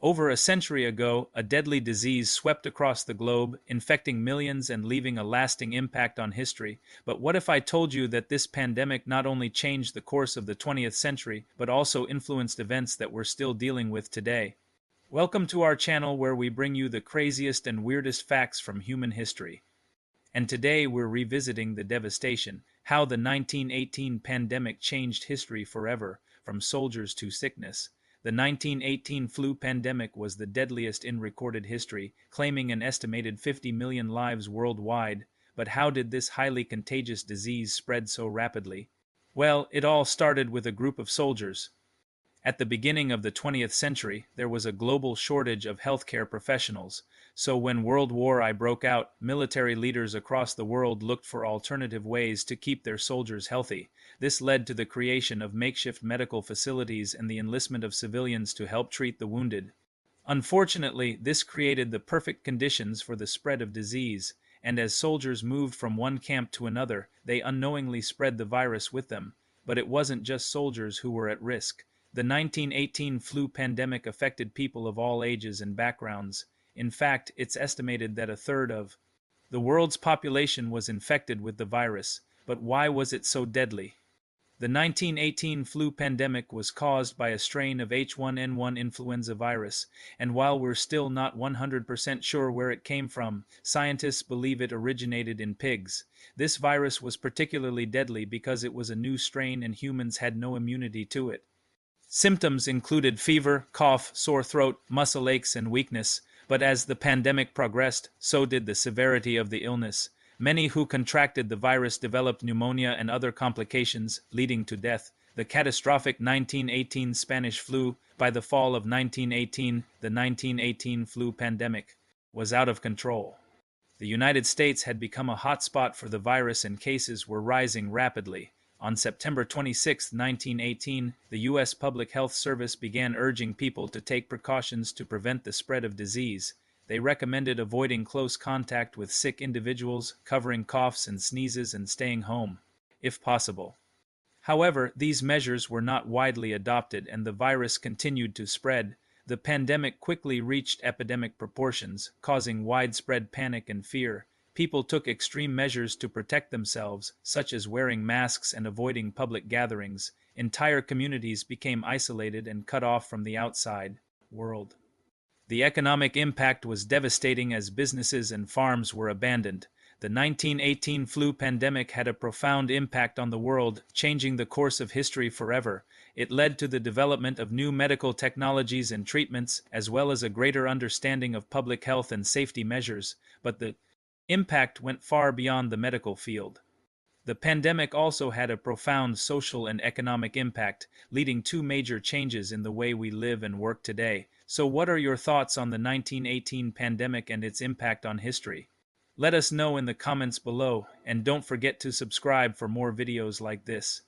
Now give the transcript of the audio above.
Over a century ago, a deadly disease swept across the globe, infecting millions and leaving a lasting impact on history. But what if I told you that this pandemic not only changed the course of the 20th century, but also influenced events that we're still dealing with today? Welcome to our channel where we bring you the craziest and weirdest facts from human history. And today we're revisiting the devastation, how the 1918 pandemic changed history forever, from soldiers to sickness. The 1918 flu pandemic was the deadliest in recorded history, claiming an estimated 50 million lives worldwide. But how did this highly contagious disease spread so rapidly? Well, it all started with a group of soldiers. At the beginning of the 20th century, there was a global shortage of healthcare professionals, so when World War I broke out, military leaders across the world looked for alternative ways to keep their soldiers healthy. This led to the creation of makeshift medical facilities and the enlistment of civilians to help treat the wounded. Unfortunately, this created the perfect conditions for the spread of disease, and as soldiers moved from one camp to another, they unknowingly spread the virus with them. But it wasn't just soldiers who were at risk. The 1918 flu pandemic affected people of all ages and backgrounds. In fact, it's estimated that a third of the world's population was infected with the virus. But why was it so deadly? The 1918 flu pandemic was caused by a strain of H1N1 influenza virus, and while we're still not 100% sure where it came from, scientists believe it originated in pigs. This virus was particularly deadly because it was a new strain and humans had no immunity to it. Symptoms included fever, cough, sore throat, muscle aches, and weakness, but as the pandemic progressed, so did the severity of the illness. Many who contracted the virus developed pneumonia and other complications, leading to death. The catastrophic 1918 Spanish flu. By the fall of 1918, the 1918 flu pandemic was out of control. The United States had become a hotspot for the virus and cases were rising rapidly. On September 26, 1918, the U.S. Public Health Service began urging people to take precautions to prevent the spread of disease. They recommended avoiding close contact with sick individuals, covering coughs and sneezes, and staying home, if possible. However, these measures were not widely adopted and the virus continued to spread. The pandemic quickly reached epidemic proportions, causing widespread panic and fear. People took extreme measures to protect themselves, such as wearing masks and avoiding public gatherings. Entire communities became isolated and cut off from the outside world. The economic impact was devastating as businesses and farms were abandoned. The 1918 flu pandemic had a profound impact on the world, changing the course of history forever. It led to the development of new medical technologies and treatments, as well as a greater understanding of public health and safety measures. But the impact went far beyond the medical field. The pandemic also had a profound social and economic impact, leading to major changes in the way we live and work today. So what are your thoughts on the 1918 pandemic and its impact on history? Let us know in the comments below, and don't forget to subscribe for more videos like this.